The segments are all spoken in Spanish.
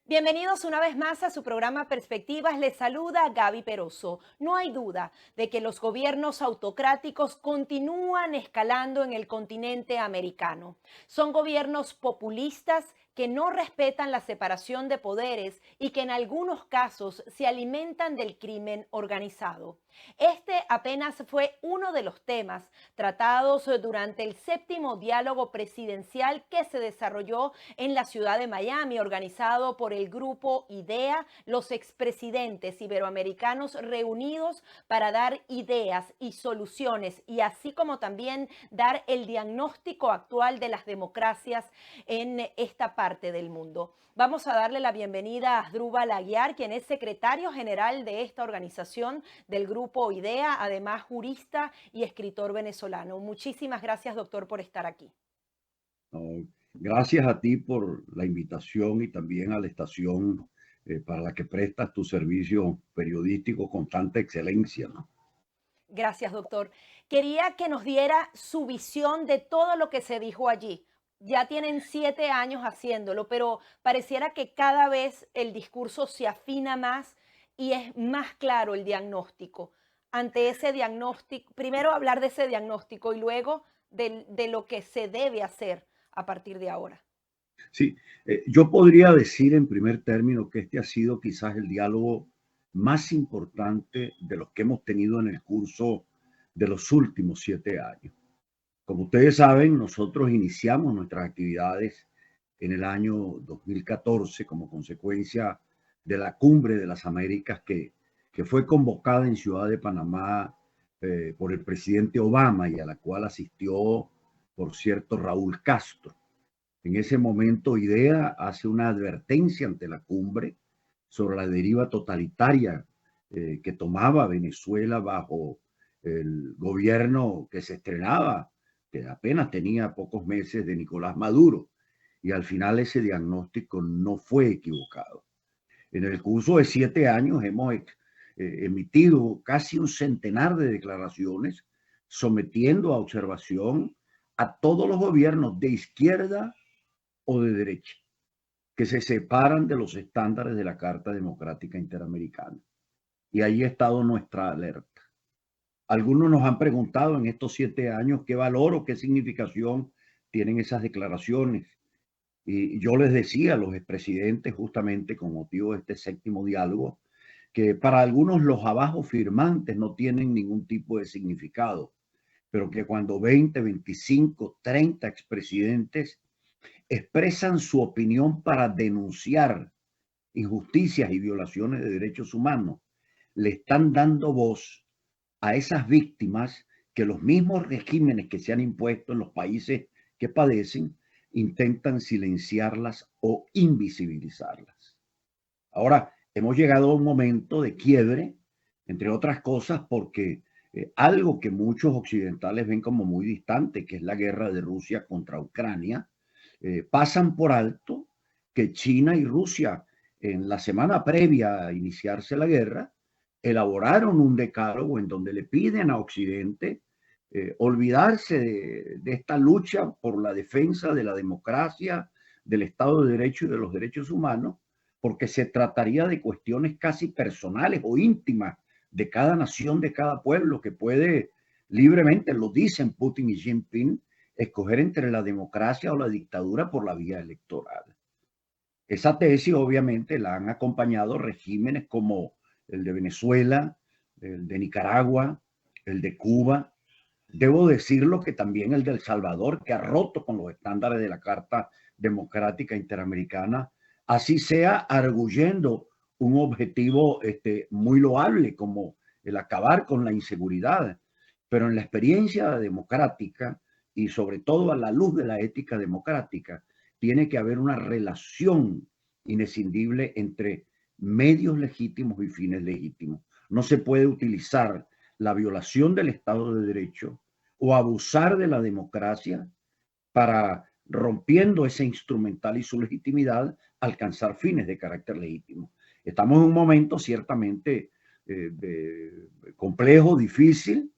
Bienvenidos una vez más a su programa Perspectivas. Les saluda Gaby Peroso. No hay duda de que los gobiernos autocráticos continúan escalando en el continente americano. Son gobiernos populistas que no respetan la separación de poderes y que en algunos casos se alimentan del crimen organizado. Este apenas fue uno de los temas tratados durante el séptimo diálogo presidencial que se desarrolló en la ciudad de Miami, organizado por el grupo IDEA, los expresidentes iberoamericanos reunidos para dar ideas y soluciones y así como también dar el diagnóstico actual de las democracias en esta parte del mundo. Vamos a darle la bienvenida a Asdrúbal Aguiar, quien es secretario general de esta organización del grupo IDEA, además jurista y escritor venezolano. Muchísimas gracias, doctor, por estar aquí. No, gracias a ti por la invitación y también a la estación para la que prestas tu servicio periodístico con tanta excelencia, ¿no? Gracias, doctor. Quería que nos diera su visión de todo lo que se dijo allí. Ya tienen 7 años haciéndolo, pero pareciera que cada vez el discurso se afina más y es más claro el diagnóstico. Ante ese diagnóstico, primero hablar de ese diagnóstico y luego de lo que se debe hacer a partir de ahora. Sí, yo podría decir en primer término que este ha sido quizás el diálogo más importante de los que hemos tenido en el curso de los últimos 7 años. Como ustedes saben, nosotros iniciamos nuestras actividades en el año 2014 como consecuencia de la Cumbre de las Américas que fue convocada en Ciudad de Panamá por el presidente Obama y a la cual asistió, por cierto, Raúl Castro. En ese momento, IDEA hace una advertencia ante la cumbre sobre la deriva totalitaria que tomaba Venezuela bajo el gobierno que se estrenaba, que apenas tenía pocos meses, de Nicolás Maduro. Y al final ese diagnóstico no fue equivocado. En el curso de 7 años hemos emitido casi un centenar de declaraciones sometiendo a observación a todos los gobiernos de izquierda o de derecha que se separan de los estándares de la Carta Democrática Interamericana. Y ahí ha estado nuestra alerta. Algunos nos han preguntado en estos 7 años qué valor o qué significación tienen esas declaraciones. Y yo les decía a los expresidentes, justamente con motivo de este séptimo diálogo, que para algunos los abajo firmantes no tienen ningún tipo de significado, pero que cuando 20, 25, 30 expresidentes expresan su opinión para denunciar injusticias y violaciones de derechos humanos, le están dando voz a esas víctimas que los mismos regímenes que se han impuesto en los países que padecen intentan silenciarlas o invisibilizarlas. Ahora, hemos llegado a un momento de quiebre, entre otras cosas, porque algo que muchos occidentales ven como muy distante, que es la guerra de Rusia contra Ucrania, pasan por alto que China y Rusia, en la semana previa a iniciarse la guerra, elaboraron un decálogo en donde le piden a Occidente olvidarse de esta lucha por la defensa de la democracia, del Estado de Derecho y de los derechos humanos, porque se trataría de cuestiones casi personales o íntimas de cada nación, de cada pueblo, que puede libremente, lo dicen Putin y Jinping, escoger entre la democracia o la dictadura por la vía electoral. Esa tesis obviamente la han acompañado regímenes como el de Venezuela, el de Nicaragua, el de Cuba. Debo decirlo que también el de El Salvador, que ha roto con los estándares de la Carta Democrática Interamericana, así sea arguyendo un objetivo muy loable como el acabar con la inseguridad. Pero en la experiencia democrática y sobre todo a la luz de la ética democrática, tiene que haber una relación inescindible entre medios legítimos y fines legítimos. No se puede utilizar la violación del Estado de Derecho o abusar de la democracia para, rompiendo ese instrumental y su legitimidad, alcanzar fines de carácter legítimo. Estamos en un momento ciertamente complejo, difícil.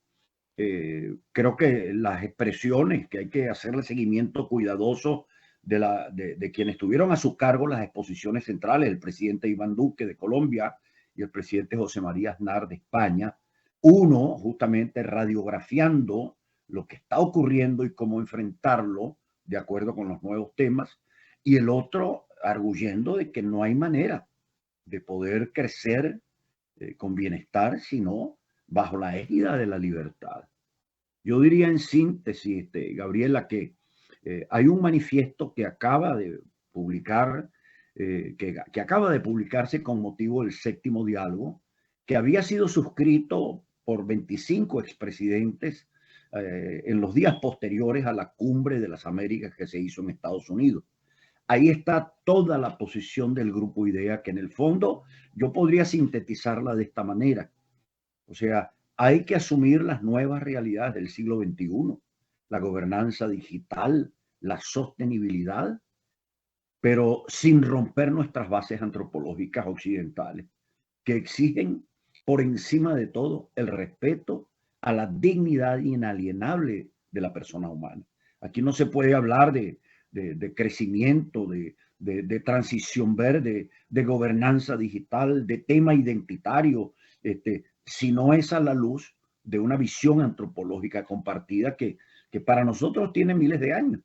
Creo que las expresiones que hay que hacerle seguimiento cuidadoso de quienes tuvieron a su cargo las exposiciones centrales, el presidente Iván Duque de Colombia y el presidente José María Aznar de España, uno justamente radiografiando lo que está ocurriendo y cómo enfrentarlo de acuerdo con los nuevos temas, y el otro arguyendo de que no hay manera de poder crecer con bienestar sino bajo la égida de la libertad. Yo diría en síntesis, Gabriela, que hay un manifiesto que acaba de publicar, que acaba de publicarse con motivo del séptimo diálogo, que había sido suscrito por 25 expresidentes en los días posteriores a la cumbre de las Américas que se hizo en Estados Unidos. Ahí está toda la posición del Grupo IDEA, que en el fondo yo podría sintetizarla de esta manera. O sea, hay que asumir las nuevas realidades del siglo XXI, la gobernanza digital, la sostenibilidad, pero sin romper nuestras bases antropológicas occidentales, que exigen por encima de todo el respeto a la dignidad inalienable de la persona humana. Aquí no se puede hablar de crecimiento, de transición verde, de gobernanza digital, de tema identitario, si no es a la luz de una visión antropológica compartida que para nosotros tiene miles de años.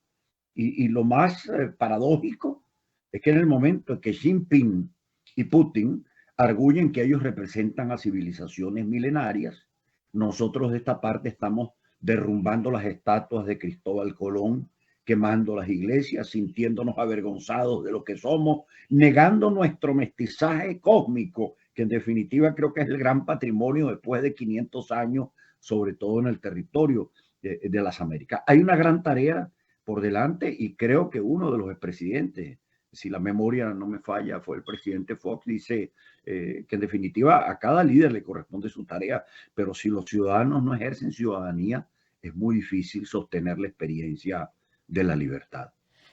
Y lo más paradójico es que en el momento en que Xi Jinping y Putin arguyen que ellos representan a civilizaciones milenarias, nosotros de esta parte estamos derrumbando las estatuas de Cristóbal Colón, quemando las iglesias, sintiéndonos avergonzados de lo que somos, negando nuestro mestizaje cósmico, que en definitiva creo que es el gran patrimonio después de 500 años, sobre todo en el territorio de las Américas. Hay una gran tarea por delante y creo que uno de los expresidentes, si la memoria no me falla, fue el presidente Fox, dice que en definitiva a cada líder le corresponde su tarea, pero si los ciudadanos no ejercen ciudadanía, es muy difícil sostener la experiencia de la libertad.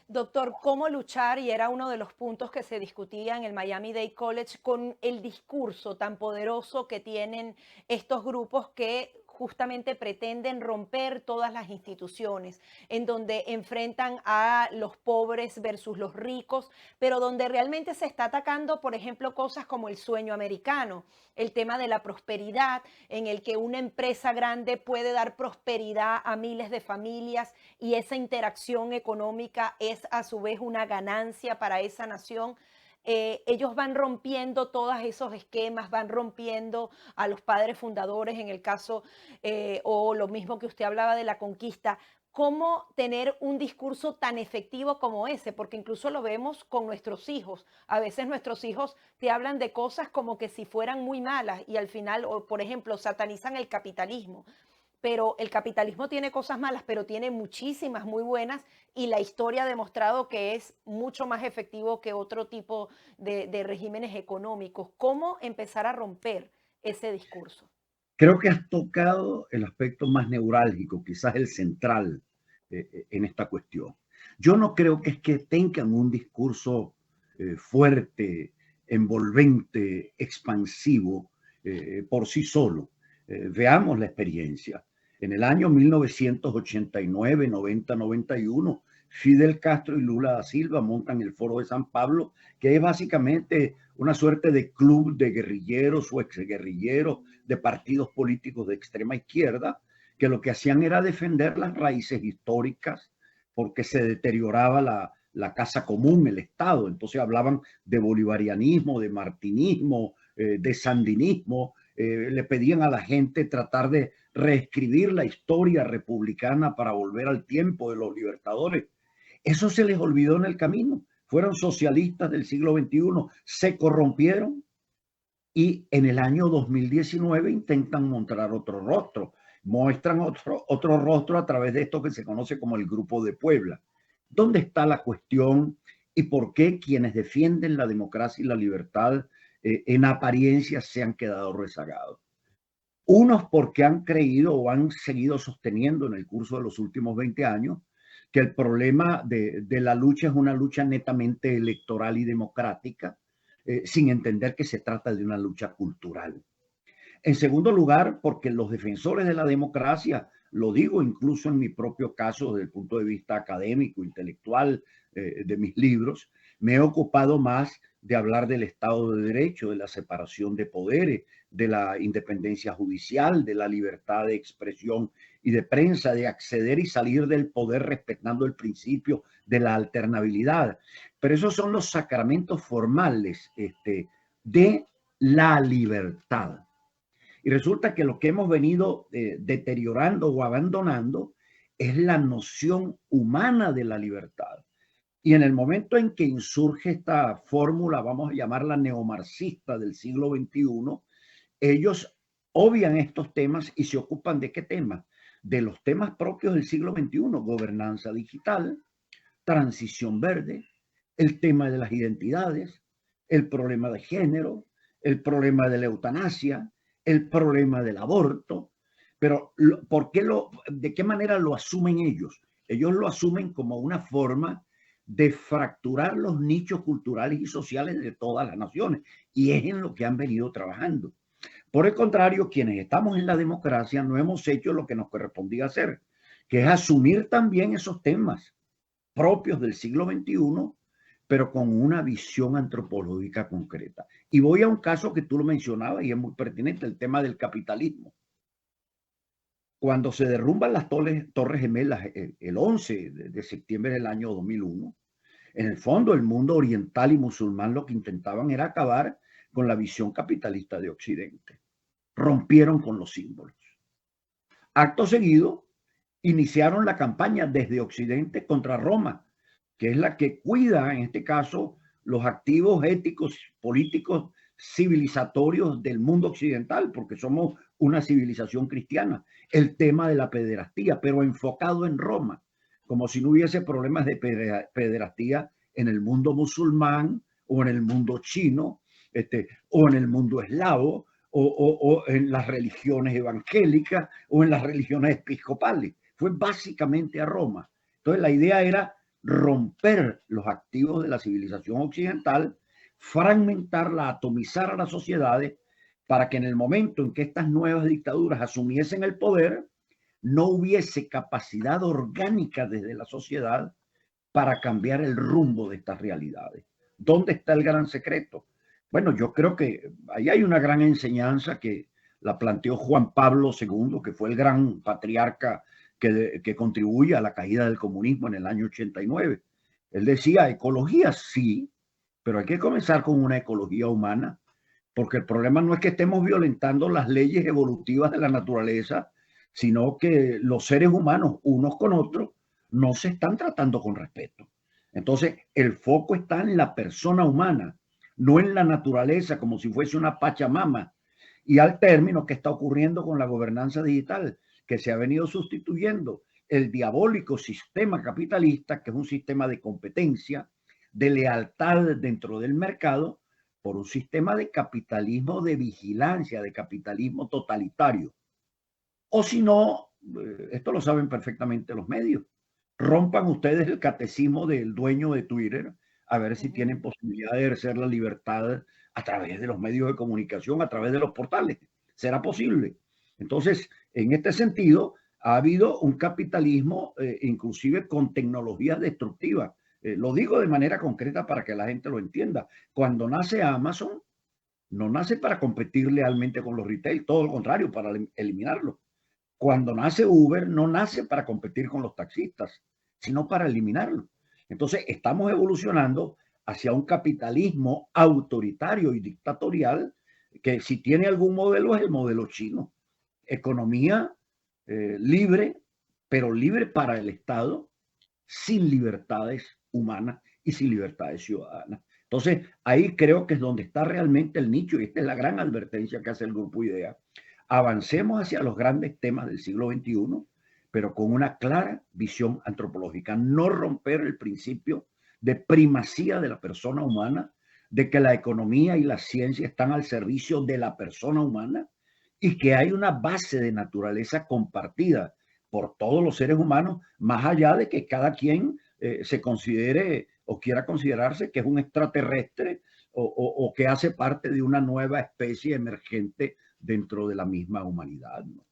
Doctor, ¿cómo luchar? Y era uno de los puntos que se discutía en el Miami-Dade College con el discurso tan poderoso que tienen estos grupos que justamente pretenden romper todas las instituciones, en donde enfrentan a los pobres versus los ricos, pero donde realmente se está atacando, por ejemplo, cosas como el sueño americano, el tema de la prosperidad, en el que una empresa grande puede dar prosperidad a miles de familias y esa interacción económica es a su vez una ganancia para esa nación. Ellos van rompiendo todos esos esquemas, van rompiendo a los padres fundadores en el caso, o lo mismo que usted hablaba de la conquista. ¿Cómo tener un discurso tan efectivo como ese? Porque incluso lo vemos con nuestros hijos. A veces nuestros hijos te hablan de cosas como que si fueran muy malas y al final, o por ejemplo, satanizan el capitalismo. Pero el capitalismo tiene cosas malas, pero tiene muchísimas muy buenas y la historia ha demostrado que es mucho más efectivo que otro tipo de regímenes económicos. ¿Cómo empezar a romper ese discurso? Creo que has tocado el aspecto más neurálgico, quizás el central en esta cuestión. Yo no creo que es que tengan un discurso fuerte, envolvente, expansivo por sí solo. Veamos la experiencia. En el año 1989, 90, 91, Fidel Castro y Lula da Silva montan el Foro de San Pablo, que es básicamente una suerte de club de guerrilleros o exguerrilleros de partidos políticos de extrema izquierda, que lo que hacían era defender las raíces históricas porque se deterioraba la casa común, el Estado. Entonces hablaban de bolivarianismo, de martinismo, de sandinismo. Le pedían a la gente tratar de reescribir la historia republicana para volver al tiempo de los libertadores. Eso se les olvidó en el camino. Fueron socialistas del siglo XXI, se corrompieron y en el año 2019 intentan mostrar otro rostro. Muestran otro rostro a través de esto que se conoce como el Grupo de Puebla. ¿Dónde está la cuestión y por qué quienes defienden la democracia y la libertad en apariencia se han quedado rezagados? Unos porque han creído o han seguido sosteniendo en el curso de los últimos 20 años que el problema de la lucha es una lucha netamente electoral y democrática, sin entender que se trata de una lucha cultural. En segundo lugar, porque los defensores de la democracia lo digo incluso en mi propio caso desde el punto de vista académico, intelectual, de mis libros, me he ocupado más de hablar del Estado de Derecho, de la separación de poderes, de la independencia judicial, de la libertad de expresión y de prensa, de acceder y salir del poder respetando el principio de la alternabilidad. Pero esos son los sacramentos formales de la libertad. Y resulta que lo que hemos venido deteriorando o abandonando es la noción humana de la libertad. Y en el momento en que insurge esta fórmula, vamos a llamarla neomarxista del siglo XXI, ellos obvian estos temas y se ocupan de qué temas? De los temas propios del siglo XXI, gobernanza digital, transición verde, el tema de las identidades, el problema de género, el problema de la eutanasia, el problema del aborto. Pero ¿de qué manera lo asumen ellos? Ellos lo asumen como una forma de fracturar los nichos culturales y sociales de todas las naciones. Y es en lo que han venido trabajando. Por el contrario, quienes estamos en la democracia no hemos hecho lo que nos correspondía hacer, que es asumir también esos temas propios del siglo XXI, pero con una visión antropológica concreta. Y voy a un caso que tú lo mencionabas y es muy pertinente, el tema del capitalismo. Cuando se derrumban las Torres Gemelas el 11 de septiembre del año 2001, en el fondo el mundo oriental y musulmán lo que intentaban era acabar con la visión capitalista de Occidente. Rompieron con los símbolos. Acto seguido, iniciaron la campaña desde Occidente contra Roma, que es la que cuida, en este caso, los activos éticos, políticos, civilizatorios del mundo occidental, porque somos una civilización cristiana. El tema de la pederastía, pero enfocado en Roma, como si no hubiese problemas de pederastía en el mundo musulmán o en el mundo chino, o en el mundo eslavo, o en las religiones evangélicas o en las religiones episcopales. Fue básicamente a Roma. Entonces la idea era romper los activos de la civilización occidental, fragmentarla, atomizar a las sociedades para que en el momento en que estas nuevas dictaduras asumiesen el poder, no hubiese capacidad orgánica desde la sociedad para cambiar el rumbo de estas realidades. ¿Dónde está el gran secreto? Bueno, yo creo que ahí hay una gran enseñanza que la planteó Juan Pablo II, que fue el gran patriarca que contribuye a la caída del comunismo en el año 89. Él decía, ecología sí, pero hay que comenzar con una ecología humana, porque el problema no es que estemos violentando las leyes evolutivas de la naturaleza, sino que los seres humanos, unos con otros, no se están tratando con respeto. Entonces, el foco está en la persona humana, no en la naturaleza como si fuese una pachamama. Y al término que está ocurriendo con la gobernanza digital, que se ha venido sustituyendo el diabólico sistema capitalista, que es un sistema de competencia, de lealtad dentro del mercado, por un sistema de capitalismo de vigilancia, de capitalismo totalitario. O si no, esto lo saben perfectamente los medios, rompan ustedes el catecismo del dueño de Twitter, a ver si tienen posibilidad de ejercer la libertad a través de los medios de comunicación, a través de los portales. ¿Será posible? Entonces, en este sentido, ha habido un capitalismo inclusive con tecnologías destructivas. Lo digo de manera concreta para que la gente lo entienda. Cuando nace Amazon, no nace para competir lealmente con los retail, todo lo contrario, para eliminarlo. Cuando nace Uber, no nace para competir con los taxistas, sino para eliminarlo. Entonces, estamos evolucionando hacia un capitalismo autoritario y dictatorial que si tiene algún modelo es el modelo chino. Economía libre, pero libre para el Estado, sin libertades humanas y sin libertades ciudadanas. Entonces, ahí creo que es donde está realmente el nicho y esta es la gran advertencia que hace el Grupo IDEA. Avancemos hacia los grandes temas del siglo XXI, pero con una clara visión antropológica. No romper el principio de primacía de la persona humana, de que la economía y la ciencia están al servicio de la persona humana y que hay una base de naturaleza compartida por todos los seres humanos, más allá de que cada quien se considere o quiera considerarse que es un extraterrestre o que hace parte de una nueva especie emergente dentro de la misma humanidad, ¿no?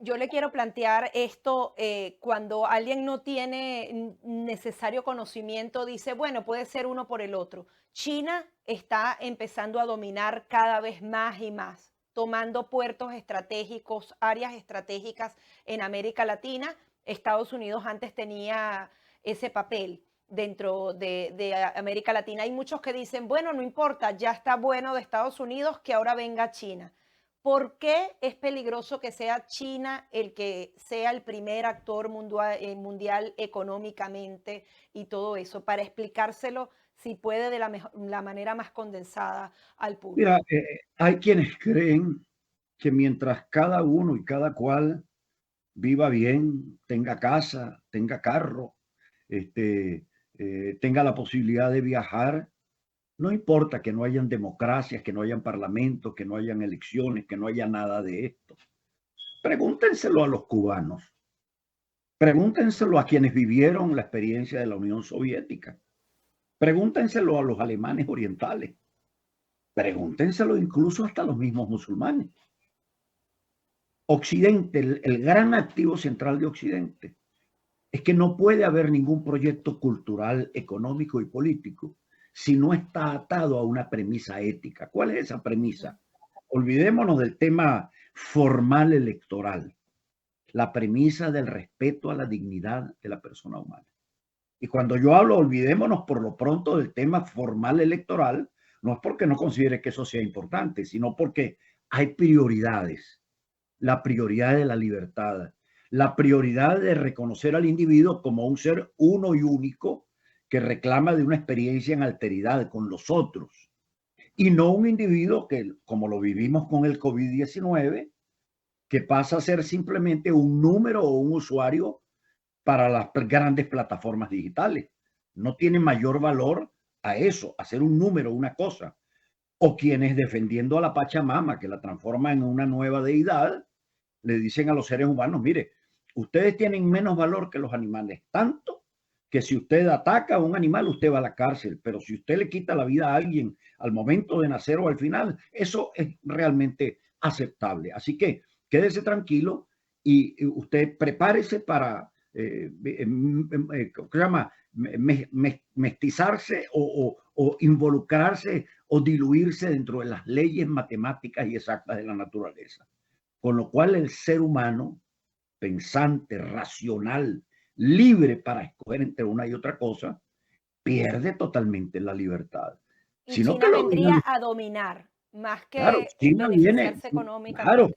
Yo le quiero plantear esto, cuando alguien no tiene necesario conocimiento, dice, bueno, puede ser uno por el otro. China está empezando a dominar cada vez más y más, tomando puertos estratégicos, áreas estratégicas en América Latina. Estados Unidos antes tenía ese papel dentro de América Latina. Hay muchos que dicen, bueno, no importa, ya está bueno de Estados Unidos, que ahora venga China. ¿Por qué es peligroso que sea China el que sea el primer actor mundial económicamente y todo eso? Para explicárselo, si puede, de la manera más condensada al Mira, público. hay quienes creen que mientras cada uno y cada cual viva bien, tenga casa, tenga carro, este, tenga la posibilidad de viajar, no importa que no hayan democracias, que no hayan parlamentos, que no hayan elecciones, que no haya nada de esto. Pregúntenselo a los cubanos, pregúntenselo a quienes vivieron la experiencia de la Unión Soviética, pregúntenselo a los alemanes orientales, pregúntenselo incluso hasta a los mismos musulmanes. Occidente, el gran activo central de Occidente, es que no puede haber ningún proyecto cultural, económico y político si no está atado a una premisa ética. ¿Cuál es esa premisa? Olvidémonos del tema formal electoral, la premisa del respeto a la dignidad de la persona humana. Y cuando yo hablo, olvidémonos por lo pronto del tema formal electoral, no es porque no considere que eso sea importante, sino porque hay prioridades. La prioridad de la libertad, la prioridad de reconocer al individuo como un ser uno y único que reclama de una experiencia en alteridad con los otros, y no un individuo que, como lo vivimos con el COVID-19, que pasa a ser simplemente un número o un usuario para las grandes plataformas digitales. No tiene mayor valor a eso, a ser un número, una cosa. O quienes defendiendo a la Pachamama, que la transforma en una nueva deidad, le dicen a los seres humanos, mire, ustedes tienen menos valor que los animales, tanto que si usted ataca a un animal, usted va a la cárcel, pero si usted le quita la vida a alguien al momento de nacer o al final, eso es realmente aceptable. Así que quédese tranquilo y usted prepárese para, ¿cómo se llama? Mestizarse o involucrarse o diluirse dentro de las leyes matemáticas y exactas de la naturaleza. Con lo cual el ser humano, pensante, racional, libre para escoger entre una y otra cosa, pierde totalmente la libertad. Y Sino que China lo vendría dominan, a dominar más claro, que China viene, beneficiarse claro, económicamente.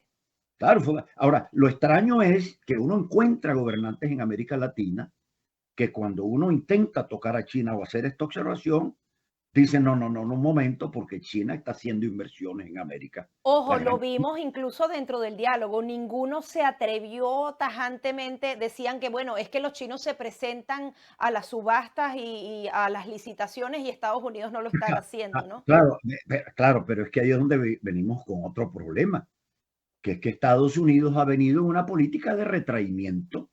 claro. Ahora, lo extraño es que uno encuentra gobernantes en América Latina que cuando uno intenta tocar a China o hacer esta observación, dicen, no, no, no, no, un momento, porque China está haciendo inversiones en América. Ojo, La lo gran vimos incluso dentro del diálogo. Ninguno se atrevió tajantemente. Decían que, bueno, es que los chinos se presentan a las subastas y a las licitaciones y Estados Unidos no lo está haciendo, ¿no? Claro, claro, pero es que ahí es donde venimos con otro problema, que es que Estados Unidos ha venido en una política de retraimiento.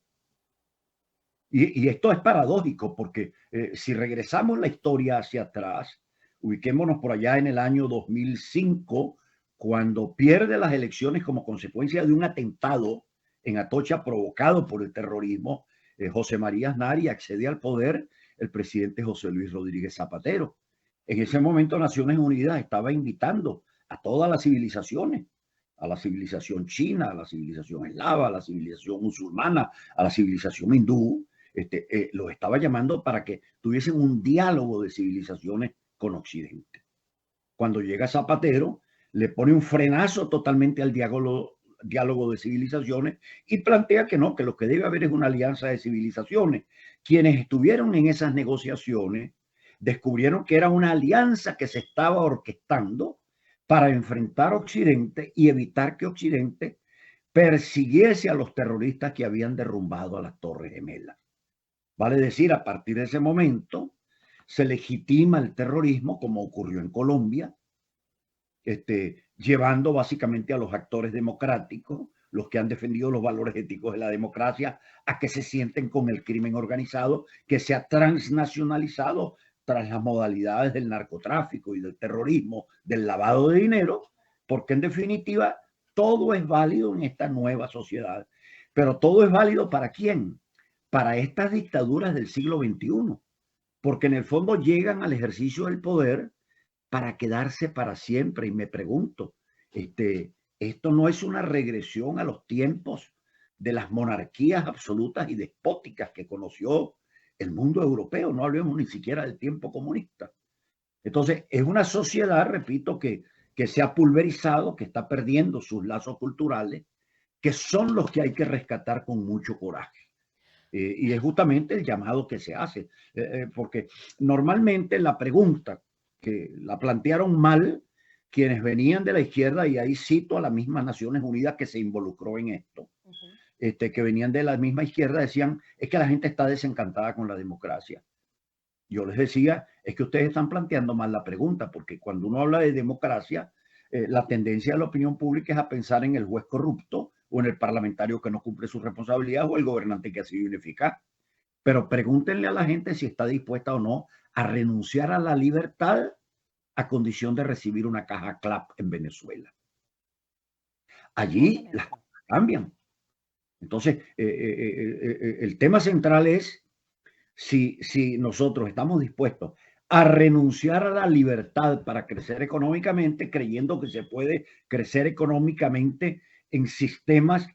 Y esto es paradójico porque si regresamos la historia hacia atrás, ubiquémonos por allá en el año 2005, cuando pierde las elecciones como consecuencia de un atentado en Atocha provocado por el terrorismo, José María Aznar, y accede al poder el presidente José Luis Rodríguez Zapatero. En ese momento Naciones Unidas estaba invitando a todas las civilizaciones, a la civilización china, a la civilización eslava, a la civilización musulmana, a la civilización hindú, los estaba llamando para que tuviesen un diálogo de civilizaciones con Occidente. Cuando llega Zapatero, le pone un frenazo totalmente al diálogo de civilizaciones y plantea que no, que lo que debe haber es una alianza de civilizaciones. Quienes estuvieron en esas negociaciones descubrieron que era una alianza que se estaba orquestando para enfrentar a Occidente y evitar que Occidente persiguiese a los terroristas que habían derrumbado a las Torres Gemelas. Vale decir, a partir de ese momento se legitima el terrorismo, como ocurrió en Colombia, llevando básicamente a los actores democráticos, los que han defendido los valores éticos de la democracia, a que se sienten con el crimen organizado, que se ha transnacionalizado tras las modalidades del narcotráfico y del terrorismo, del lavado de dinero, porque en definitiva todo es válido en esta nueva sociedad. Pero todo es válido ¿para quién? Para estas dictaduras del siglo XXI, porque en el fondo llegan al ejercicio del poder para quedarse para siempre. Y me pregunto, esto no es una regresión a los tiempos de las monarquías absolutas y despóticas que conoció el mundo europeo, no hablemos ni siquiera del tiempo comunista. Entonces, es una sociedad, repito, que se ha pulverizado, que está perdiendo sus lazos culturales, que son los que hay que rescatar con mucho coraje. Y es justamente el llamado que se hace, porque normalmente la pregunta que la plantearon mal quienes venían de la izquierda, y ahí cito a las mismas Naciones Unidas que se involucró en esto, que venían de la misma izquierda, decían, es que la gente está desencantada con la democracia. Yo les decía, es que ustedes están planteando mal la pregunta, porque cuando uno habla de democracia, la tendencia de la opinión pública es a pensar en el juez corrupto o en el parlamentario que no cumple su responsabilidad o el gobernante que ha sido ineficaz. Pero pregúntenle a la gente si está dispuesta o no a renunciar a la libertad a condición de recibir una caja clap en Venezuela. Allí las cosas cambian. Entonces, el tema central es si nosotros estamos dispuestos a renunciar a la libertad para crecer económicamente, creyendo que se puede crecer económicamente en sistemas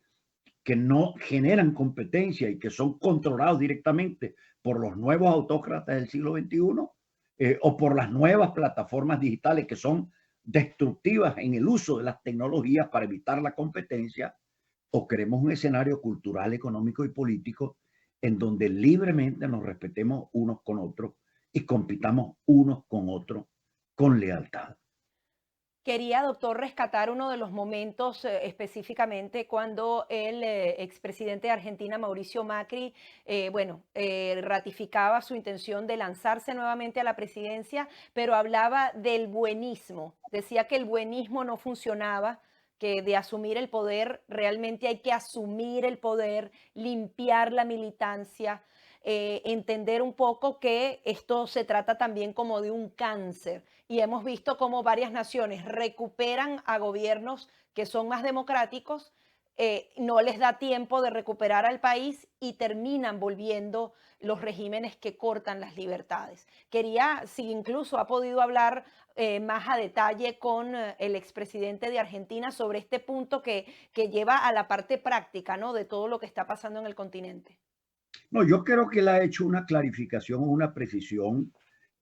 que no generan competencia y que son controlados directamente por los nuevos autócratas del siglo XXI, o por las nuevas plataformas digitales que son destructivas en el uso de las tecnologías para evitar la competencia, o queremos un escenario cultural, económico y político en donde libremente nos respetemos unos con otros y compitamos unos con otros con lealtad. Quería, doctor, rescatar uno de los momentos específicamente cuando el expresidente de Argentina, Mauricio Macri, ratificaba su intención de lanzarse nuevamente a la presidencia, pero hablaba del buenismo. Decía que el buenismo no funcionaba, que de asumir el poder realmente hay que asumir el poder, limpiar la militancia, entender un poco que esto se trata también como de un cáncer y hemos visto cómo varias naciones recuperan a gobiernos que son más democráticos, no les da tiempo de recuperar al país y terminan volviendo los regímenes que cortan las libertades. Quería, si incluso ha podido hablar más a detalle con el expresidente de Argentina sobre este punto que lleva a la parte práctica, ¿no?, de todo lo que está pasando en el continente. No, yo creo que él ha hecho una clarificación, una precisión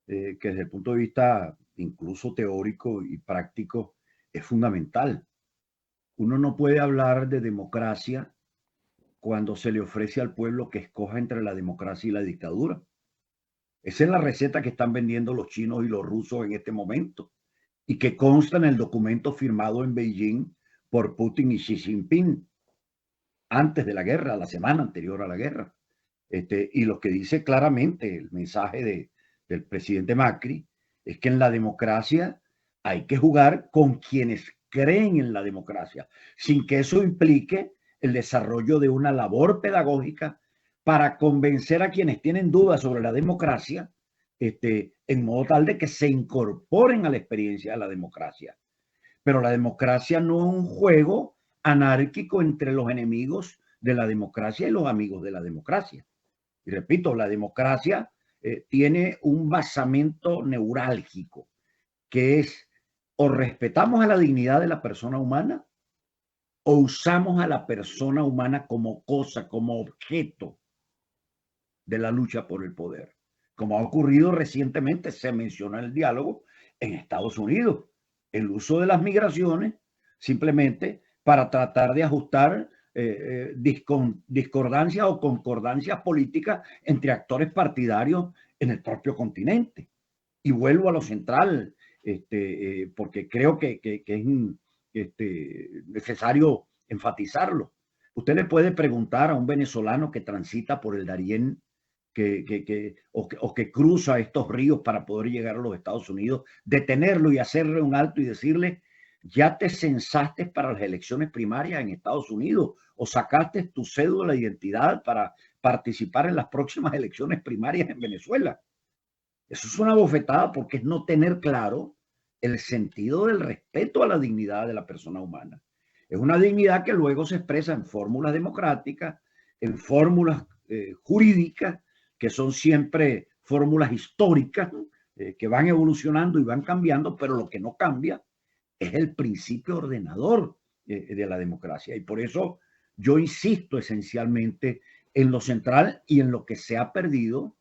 que desde el punto de vista incluso teórico y práctico es fundamental. Uno no puede hablar de democracia cuando se le ofrece al pueblo que escoja entre la democracia y la dictadura. Esa es la receta que están vendiendo los chinos y los rusos en este momento y que consta en el documento firmado en Beijing por Putin y Xi Jinping antes de la guerra, la semana anterior a la guerra. Y lo que dice claramente el mensaje del presidente Macri es que en la democracia hay que jugar con quienes creen en la democracia, sin que eso implique el desarrollo de una labor pedagógica para convencer a quienes tienen dudas sobre la democracia, en modo tal de que se incorporen a la experiencia de la democracia. Pero la democracia no es un juego anárquico entre los enemigos de la democracia y los amigos de la democracia. Y repito, la democracia tiene un basamento neurálgico, que es o respetamos a la dignidad de la persona humana o usamos a la persona humana como cosa, como objeto de la lucha por el poder. Como ha ocurrido recientemente, se menciona el diálogo en Estados Unidos, el uso de las migraciones simplemente para tratar de ajustar discordancias o concordancias políticas entre actores partidarios en el propio continente. Y vuelvo a lo central, porque creo que es necesario enfatizarlo. Usted le puede preguntar a un venezolano que transita por el Darién o que cruza estos ríos para poder llegar a los Estados Unidos, detenerlo y hacerle un alto y decirle, ya te censaste para las elecciones primarias en Estados Unidos o sacaste tu cédula de identidad para participar en las próximas elecciones primarias en Venezuela. Eso es una bofetada porque es no tener claro el sentido del respeto a la dignidad de la persona humana. Es una dignidad que luego se expresa en fórmulas democráticas, en fórmulas jurídicas, que son siempre fórmulas históricas, que van evolucionando y van cambiando, pero lo que no cambia es el principio ordenador de la democracia. Y por eso yo insisto esencialmente en lo central y en lo que se ha perdido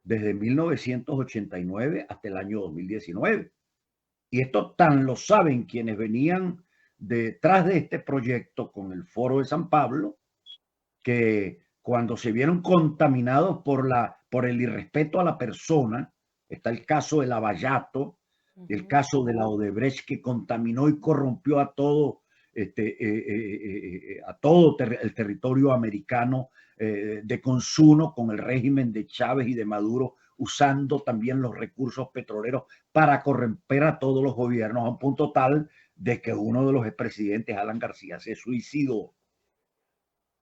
desde 1989 hasta el año 2019. Y esto tan lo saben quienes venían detrás de este proyecto con el Foro de San Pablo, que cuando se vieron contaminados por el irrespeto a la persona, está el caso de Lavallato, el caso de la Odebrecht, que contaminó y corrompió a todo, el territorio americano de consumo con el régimen de Chávez y de Maduro, usando también los recursos petroleros para corromper a todos los gobiernos, a un punto tal de que uno de los expresidentes, Alan García, se suicidó.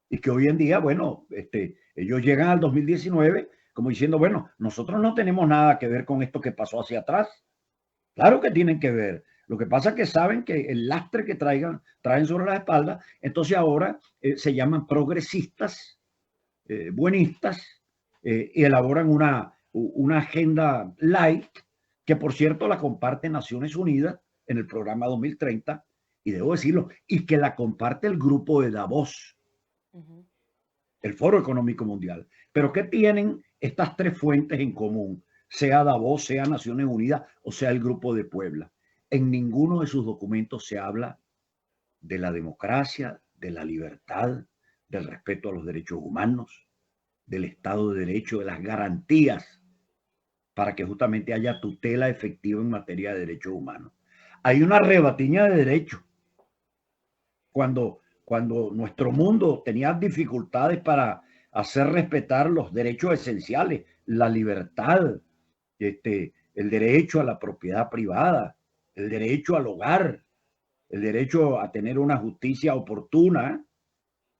Y que hoy en día, bueno, ellos llegan al 2019 como diciendo, bueno, nosotros no tenemos nada que ver con esto que pasó hacia atrás. Claro que tienen que ver. Lo que pasa es que saben que el lastre que traen sobre la espalda, entonces ahora se llaman progresistas, buenistas, y elaboran una agenda light, que por cierto la comparte Naciones Unidas en el programa 2030, y debo decirlo, y que la comparte el grupo de Davos, el Foro Económico Mundial. Pero ¿qué tienen estas tres fuentes en común? Sea Davos, sea Naciones Unidas o sea el Grupo de Puebla. En ninguno de sus documentos se habla de la democracia, de la libertad, del respeto a los derechos humanos, del Estado de Derecho, de las garantías para que justamente haya tutela efectiva en materia de derechos humanos. Hay una rebatiña de derechos. Cuando nuestro mundo tenía dificultades para hacer respetar los derechos esenciales, la libertad, el derecho a la propiedad privada, el derecho al hogar, el derecho a tener una justicia oportuna,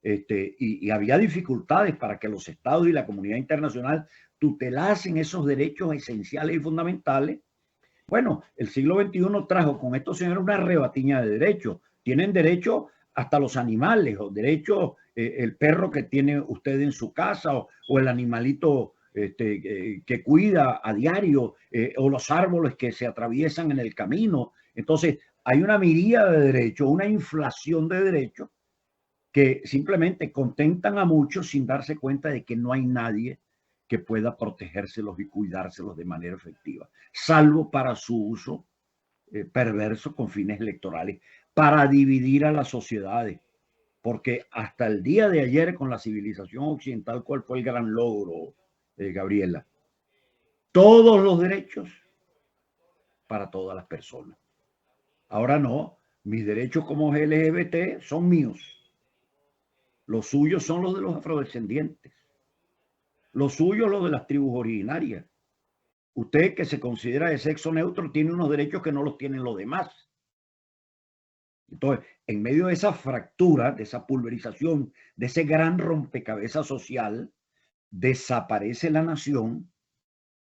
y había dificultades para que los estados y la comunidad internacional tutelasen esos derechos esenciales y fundamentales. Bueno, el siglo XXI trajo con estos señores una rebatiña de derechos. Tienen derecho hasta los animales, o derecho el perro que tiene usted en su casa, o el animalito que cuida a diario, o los árboles que se atraviesan en el camino. Entonces, hay una miríada de derechos, una inflación de derechos que simplemente contentan a muchos sin darse cuenta de que no hay nadie que pueda protegérselos y cuidárselos de manera efectiva, salvo para su uso perverso con fines electorales, para dividir a las sociedades. Porque hasta el día de ayer con la civilización occidental, ¿cuál fue el gran logro, Gabriela? Todos los derechos para todas las personas. Ahora no, mis derechos como LGBT son míos. Los suyos son los de los afrodescendientes. Los suyos los de las tribus originarias. Usted, que se considera de sexo neutro, tiene unos derechos que no los tienen los demás. Entonces, en medio de esa fractura, de esa pulverización, de ese gran rompecabezas social, desaparece la nación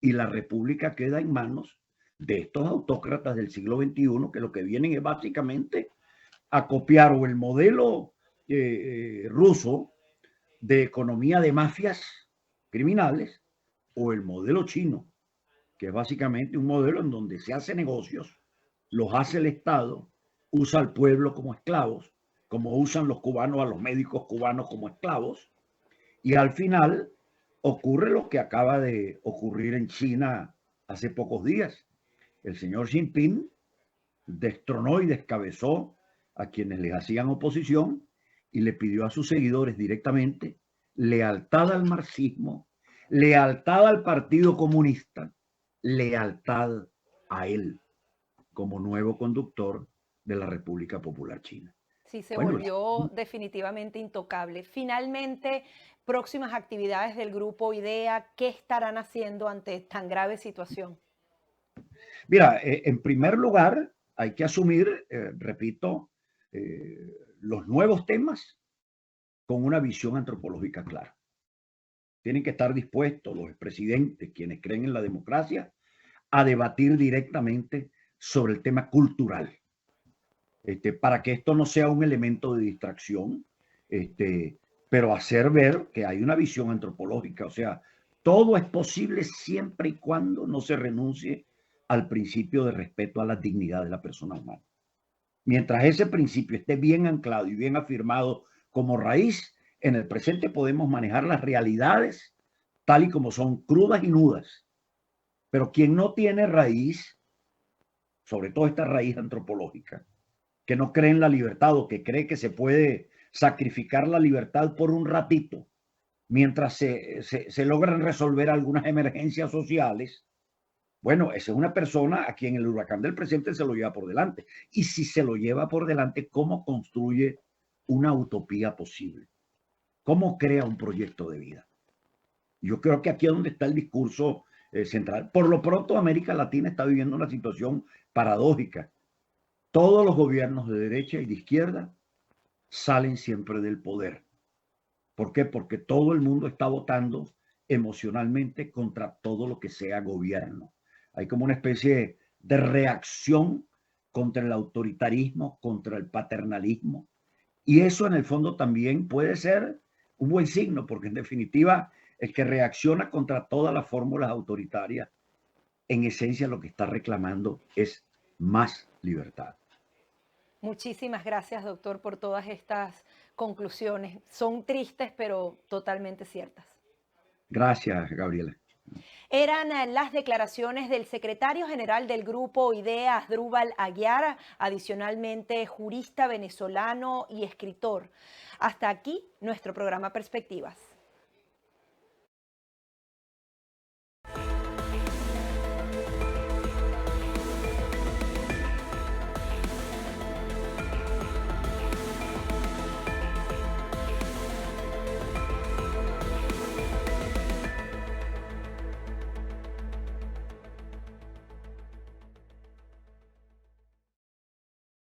y la república queda en manos de estos autócratas del siglo XXI, que lo que vienen es básicamente a copiar o el modelo ruso de economía de mafias criminales, o el modelo chino, que es básicamente un modelo en donde se hace negocios, los hace el Estado, usa al pueblo como esclavos, como usan los cubanos a los médicos cubanos como esclavos, y al final ocurre lo que acaba de ocurrir en China hace pocos días. El señor Xi Jinping destronó y descabezó a quienes les hacían oposición y le pidió a sus seguidores directamente lealtad al marxismo, lealtad al Partido Comunista, lealtad a él como nuevo conductor de la República Popular China. Sí, se volvió definitivamente intocable. Finalmente, próximas actividades del grupo IDEA, ¿qué estarán haciendo ante tan grave situación? Mira, en primer lugar, hay que asumir, repito, los nuevos temas con una visión antropológica clara. Tienen que estar dispuestos los expresidentes, quienes creen en la democracia, a debatir directamente sobre el tema cultural. para que esto no sea un elemento de distracción, pero hacer ver que hay una visión antropológica. O sea, todo es posible siempre y cuando no se renuncie al principio de respeto a la dignidad de la persona humana. Mientras ese principio esté bien anclado y bien afirmado como raíz, en el presente podemos manejar las realidades tal y como son, crudas y nudas. Pero quien no tiene raíz, sobre todo esta raíz antropológica, que no cree en la libertad o que cree que se puede sacrificar la libertad por un ratito, mientras se logran resolver algunas emergencias sociales, bueno, esa es una persona a quien el huracán del presente se lo lleva por delante. Y si se lo lleva por delante, ¿cómo construye una utopía posible? ¿Cómo crea un proyecto de vida? Yo creo que aquí es donde está el discurso central. Por lo pronto, América Latina está viviendo una situación paradójica. Todos los gobiernos de derecha y de izquierda salen siempre del poder. ¿Por qué? Porque todo el mundo está votando emocionalmente contra todo lo que sea gobierno. Hay como una especie de reacción contra el autoritarismo, contra el paternalismo. Y eso en el fondo también puede ser un buen signo, porque en definitiva el que reacciona contra todas las fórmulas autoritarias, en esencia lo que está reclamando es más libertad. Muchísimas gracias, doctor, por todas estas conclusiones. Son tristes, pero totalmente ciertas. Gracias, Gabriela. Eran las declaraciones del secretario general del grupo IDEA, Asdrúbal Aguiar, adicionalmente jurista venezolano y escritor. Hasta aquí nuestro programa Perspectivas.